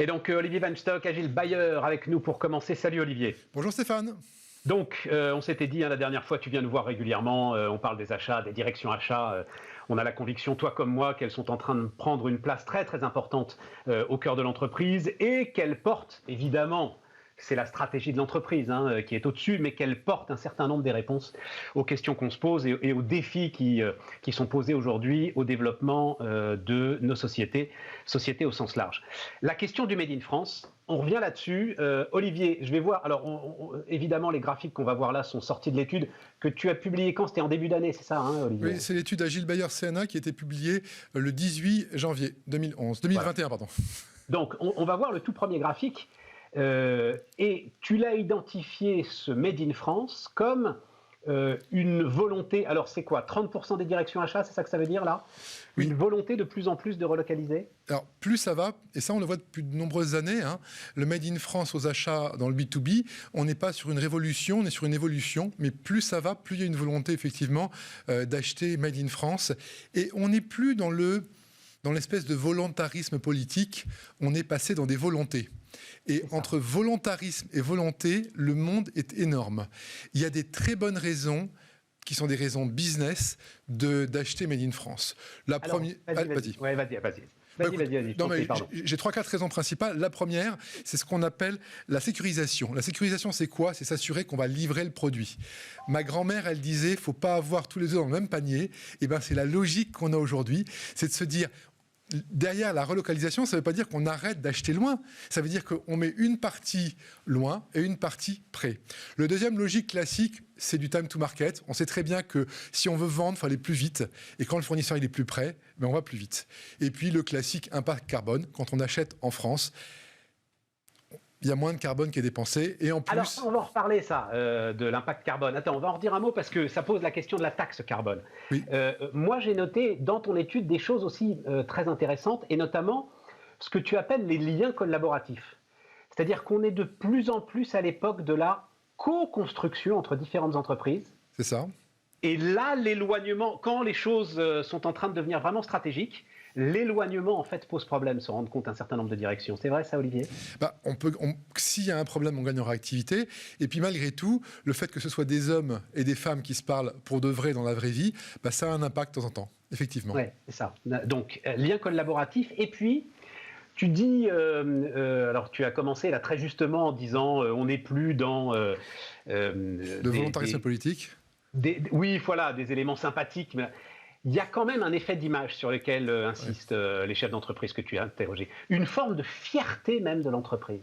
Et donc Olivier Van Stock, Agile Bayer avec nous pour commencer. Salut Olivier. Bonjour Stéphane. Donc on s'était dit la dernière fois, tu viens nous voir régulièrement, on parle des achats, des directions achats. On a la conviction, toi comme moi, qu'elles sont en train de prendre une place très très importante au cœur de l'entreprise et qu'elles portent évidemment, c'est la stratégie de l'entreprise qui est au-dessus, mais qu'elle porte un certain nombre des réponses aux questions qu'on se pose et aux défis qui sont posés aujourd'hui au développement de nos sociétés au sens large. La question du Made in France, on revient là-dessus. Olivier, je vais voir, alors évidemment les graphiques qu'on va voir là sont sortis de l'étude que tu as publiée quand? C'était en début d'année, c'est ça Olivier? Oui, c'est l'étude Agile Bayer CNA qui a été publiée le 18 janvier 2021. Voilà. Pardon. Donc on va voir le tout premier graphique. Et tu l'as identifié, ce Made in France, comme une volonté, alors c'est quoi, 30% des directions achats, c'est ça que ça veut dire là? Oui. Une volonté de plus en plus de relocaliser? Alors plus ça va, et ça on le voit depuis de nombreuses années, le Made in France aux achats dans le B2B, on n'est pas sur une révolution, on est sur une évolution, mais plus ça va, plus il y a une volonté effectivement d'acheter Made in France, et on n'est plus dans l'espèce de volontarisme politique, on est passé dans des volontés. Et entre volontarisme et volonté, le monde est énorme. Il y a des très bonnes raisons, qui sont des raisons business, d'acheter Made in France. La première... Vas-y. Ouais, vas-y. Vas-y. Non, mais j'ai 3-4 raisons principales. La première, c'est ce qu'on appelle la sécurisation. La sécurisation, c'est quoi? C'est s'assurer qu'on va livrer le produit. Ma grand-mère, elle disait, faut pas avoir tous les œufs dans le même panier. Et ben, c'est la logique qu'on a aujourd'hui. C'est de se dire, derrière la relocalisation, ça ne veut pas dire qu'on arrête d'acheter loin. Ça veut dire qu'on met une partie loin et une partie près. Le deuxième logique classique, c'est du time to market. On sait très bien que si on veut vendre, il faut aller plus vite. Et quand le fournisseur il est plus près, ben on va plus vite. Et puis le classique impact carbone. Quand on achète en France, il y a moins de carbone qui est dépensé. Et en plus... Alors, on va en reparler, de l'impact carbone. Attends, on va en redire un mot parce que ça pose la question de la taxe carbone. Oui. Moi, j'ai noté dans ton étude des choses aussi très intéressantes, et notamment ce que tu appelles les liens collaboratifs. C'est-à-dire qu'on est de plus en plus à l'époque de la co-construction entre différentes entreprises. C'est ça. Et là, l'éloignement, quand les choses sont en train de devenir vraiment stratégiques, l'éloignement, en fait, pose problème, se rendre compte un certain nombre de directions. C'est vrai, ça, Olivier? S'il y a un problème, on gagne en réactivité. Et puis, malgré tout, le fait que ce soit des hommes et des femmes qui se parlent pour de vrai dans la vraie vie, ça a un impact de temps en temps, effectivement. Oui, c'est ça. Donc, lien collaboratif. Et puis, tu dis, alors tu as commencé là très justement en disant, on n'est plus dans... le volontarisme politique. Oui, voilà, des éléments sympathiques, mais... Il y a quand même un effet d'image sur lequel insistent les chefs d'entreprise que tu as interrogés. Une forme de fierté même de l'entreprise.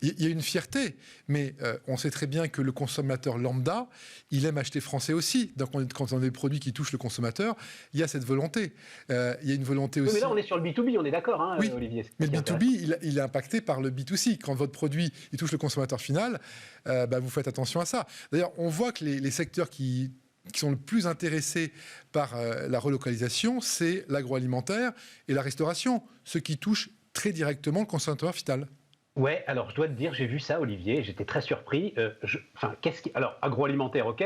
Il y a une fierté, mais on sait très bien que le consommateur lambda, il aime acheter français aussi. Donc quand on a des produits qui touchent le consommateur, il y a cette volonté. Il y a une volonté aussi... Oui, mais là, on est sur le B2B, on est d'accord, oui, Olivier. Mais le B2B, il est impacté par le B2C. Quand votre produit il touche le consommateur final, vous faites attention à ça. D'ailleurs, on voit que les secteurs qui sont le plus intéressés par la relocalisation, c'est l'agroalimentaire et la restauration, ce qui touche très directement le consommateur final. Ouais, alors je dois te dire, j'ai vu ça, Olivier, j'étais très surpris. Alors, agroalimentaire, ok,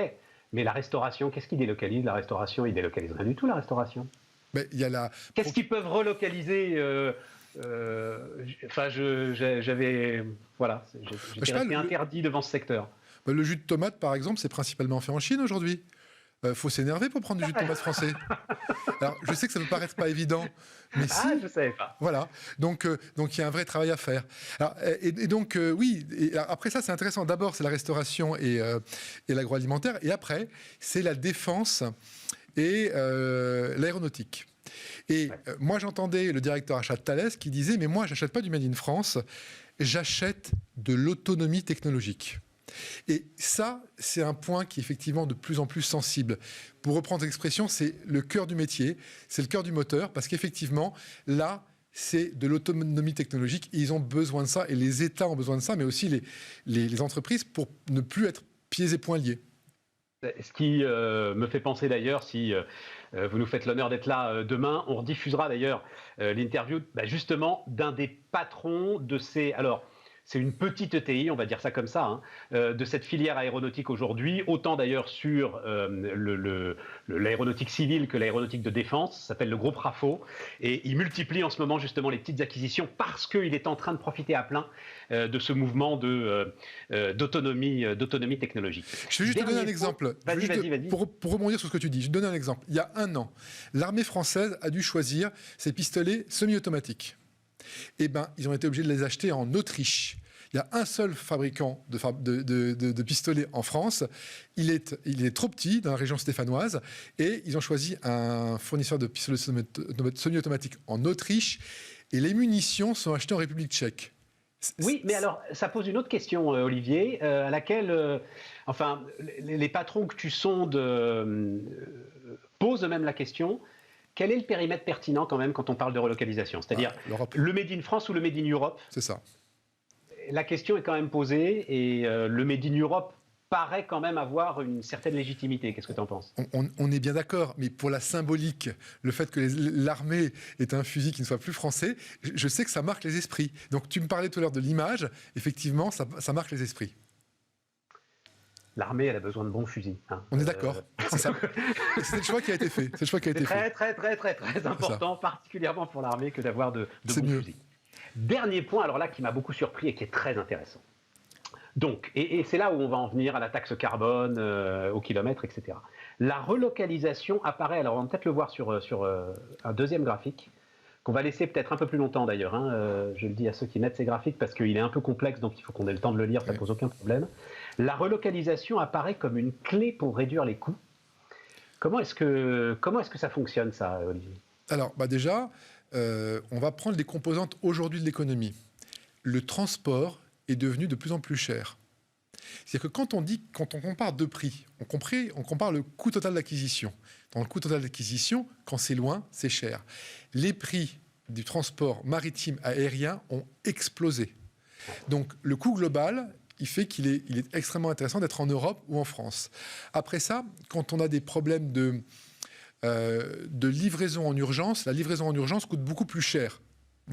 mais la restauration, qu'est-ce qui délocalise? La restauration, il délocalise rien du tout, la restauration. Mais il y a Qu'est-ce qu'ils peuvent relocaliser j'avais... Voilà, j'étais resté interdit devant ce secteur. Le jus de tomate, par exemple, c'est principalement fait en Chine aujourd'hui. Faut s'énerver pour prendre du jus de tomate français. Alors, je sais que ça peut paraître pas évident, mais je savais pas. Voilà. Donc, il y a un vrai travail à faire. Alors, oui. Et après ça, c'est intéressant. D'abord, c'est la restauration et l'agroalimentaire, et après, c'est la défense et l'aéronautique. Et moi, j'entendais le directeur achat de Thales qui disait, mais moi, j'achète pas du Made in France, j'achète de l'autonomie technologique. Et ça, c'est un point qui est effectivement de plus en plus sensible. Pour reprendre l'expression, c'est le cœur du métier, c'est le cœur du moteur, parce qu'effectivement, là, c'est de l'autonomie technologique, et ils ont besoin de ça, et les États ont besoin de ça, mais aussi les entreprises, pour ne plus être pieds et poings liés. Ce qui me fait penser d'ailleurs, si vous nous faites l'honneur d'être là demain, on rediffusera d'ailleurs l'interview justement d'un des patrons de ces... Alors, c'est une petite ETI, on va dire ça comme ça, hein, de cette filière aéronautique aujourd'hui, autant d'ailleurs sur l'aéronautique civile que l'aéronautique de défense, ça s'appelle le groupe RAFO, et il multiplie en ce moment justement les petites acquisitions parce qu'il est en train de profiter à plein de ce mouvement d'autonomie technologique. Je vais juste te donner un exemple. Vas-y. Pour rebondir sur ce que tu dis, je vais te donner un exemple. Il y a un an, l'armée française a dû choisir ses pistolets semi-automatiques. Eh bien, ils ont été obligés de les acheter en Autriche. Il y a un seul fabricant de pistolets en France. Il est trop petit dans la région stéphanoise et ils ont choisi un fournisseur de pistolets semi-automatiques en Autriche et les munitions sont achetées en République tchèque. Oui, mais alors, ça pose une autre question, Olivier, à laquelle, les patrons que tu sondes posent eux-mêmes la question. Quel est le périmètre pertinent quand même quand on parle de relocalisation? C'est-à-dire le Made in France ou le Made in Europe? C'est ça. La question est quand même posée et le Made in Europe paraît quand même avoir une certaine légitimité. Qu'est-ce que tu en penses? On est bien d'accord, mais pour la symbolique, le fait que l'armée ait un fusil qui ne soit plus français, je sais que ça marque les esprits. Donc tu me parlais tout à l'heure de l'image, effectivement, ça marque les esprits. L'armée, elle a besoin de bons fusils. Hein. On est d'accord. C'est le choix qui a été fait. C'est très important, particulièrement pour l'armée, que d'avoir de bons fusils. Dernier point, alors là, qui m'a beaucoup surpris et qui est très intéressant. Donc, et c'est là où on va en venir à la taxe carbone, au kilomètre, etc. La relocalisation apparaît, alors on va peut-être le voir sur un deuxième graphique, qu'on va laisser peut-être un peu plus longtemps d'ailleurs. Hein, je le dis à ceux qui mettent ces graphiques parce qu'il est un peu complexe, donc il faut qu'on ait le temps de le lire, ça ne pose aucun problème. La relocalisation apparaît comme une clé pour réduire les coûts. Comment est-ce que ça fonctionne, ça, Olivier? Alors, déjà, on va prendre les composantes aujourd'hui de l'économie. Le transport est devenu de plus en plus cher. C'est-à-dire que quand on compare deux prix, on compare le coût total d'acquisition. Dans le coût total d'acquisition, quand c'est loin, c'est cher. Les prix du transport maritime aérien ont explosé. Donc le coût global, il fait qu'il est extrêmement intéressant d'être en Europe ou en France. Après ça, quand on a des problèmes de livraison en urgence, la livraison en urgence coûte beaucoup plus cher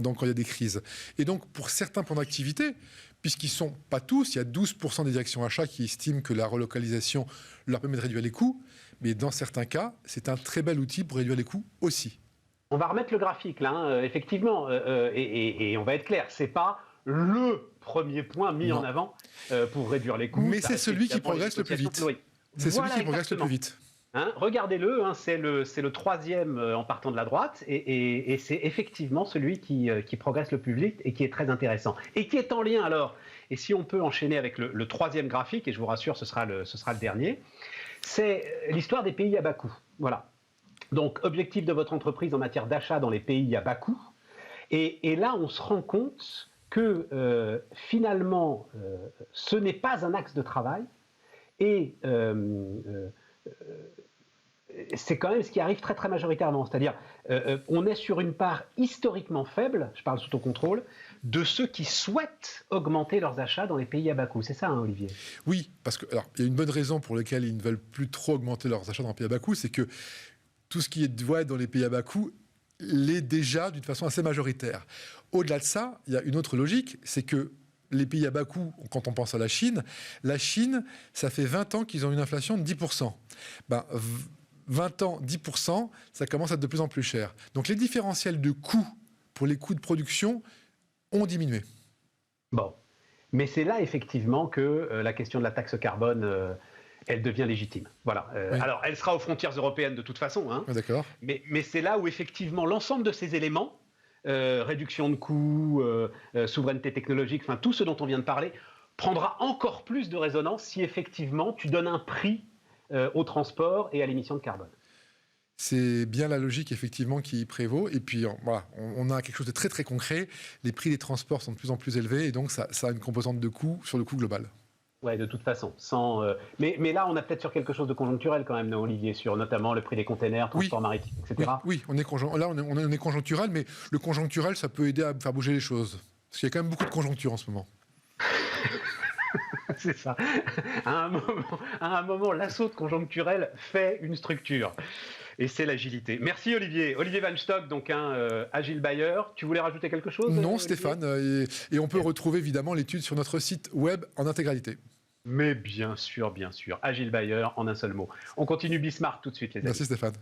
quand il y a des crises. Et donc, pour certains plans d'activité, puisqu'ils ne sont pas tous, il y a 12% des directions achats qui estiment que la relocalisation leur permet de réduire les coûts, mais dans certains cas, c'est un très bel outil pour réduire les coûts aussi. On va remettre le graphique là, hein, effectivement, et on va être clair, c'est pas le premier point mis en avant pour réduire les coûts. Mais c'est celui qui progresse le plus vite. C'est celui qui progresse le plus vite. Hein, regardez-le, hein, c'est le troisième en partant de la droite, et c'est effectivement celui qui progresse le plus vite et qui est très intéressant. Et qui est en lien alors, et si on peut enchaîner avec le troisième graphique, et je vous rassure, ce sera le dernier, c'est l'histoire des pays à bas coût. Voilà. Donc, objectif de votre entreprise en matière d'achat dans les pays à bas coût. Et là, on se rend compte que finalement, ce n'est pas un axe de travail, et c'est quand même ce qui arrive très très majoritairement. C'est-à-dire, on est sur une part historiquement faible, je parle sous ton contrôle, de ceux qui souhaitent augmenter leurs achats dans les pays à bas coût. C'est ça, hein, Olivier? Oui, parce qu'il y a une bonne raison pour laquelle ils ne veulent plus trop augmenter leurs achats dans les pays à bas coût, c'est que tout ce qui doit être dans les pays à bas coût l'est déjà d'une façon assez majoritaire. Au-delà de ça, il y a une autre logique, c'est que les pays à bas coût, quand on pense à la Chine, ça fait 20 ans qu'ils ont une inflation de 10%. 20 ans, 10%, ça commence à être de plus en plus cher. Donc les différentiels de coûts pour les coûts de production ont diminué. Bon, mais c'est là effectivement que la question de la taxe carbone, elle devient légitime. Voilà. Oui. Alors, elle sera aux frontières européennes de toute façon. Hein, d'accord. Mais c'est là où effectivement l'ensemble de ces éléments, réduction de coûts, souveraineté technologique, enfin tout ce dont on vient de parler, prendra encore plus de résonance si effectivement tu donnes un prix au transport et à l'émission de carbone. C'est bien la logique effectivement qui prévaut. Et puis voilà, on a quelque chose de très très concret. Les prix des transports sont de plus en plus élevés et donc ça a une composante de coût sur le coût global. Oui, de toute façon. Mais là, on a peut-être sur quelque chose de conjoncturel quand même, non, Olivier, sur notamment le prix des containers, transport maritime, etc. Oui, on est conjoncturel, mais le conjoncturel, ça peut aider à faire bouger les choses. Parce qu'il y a quand même beaucoup de conjoncture en ce moment. C'est ça. À un moment, l'assaut conjoncturel fait une structure. et c'est l'agilité. Merci Olivier. Olivier Van Stock, donc un agile buyer. Tu voulais rajouter quelque chose? Non, Olivier? Stéphane, et on peut retrouver évidemment l'étude sur notre site web en intégralité. Mais bien sûr, agile buyer en un seul mot. On continue Bismarck tout de suite les amis. Merci Stéphane.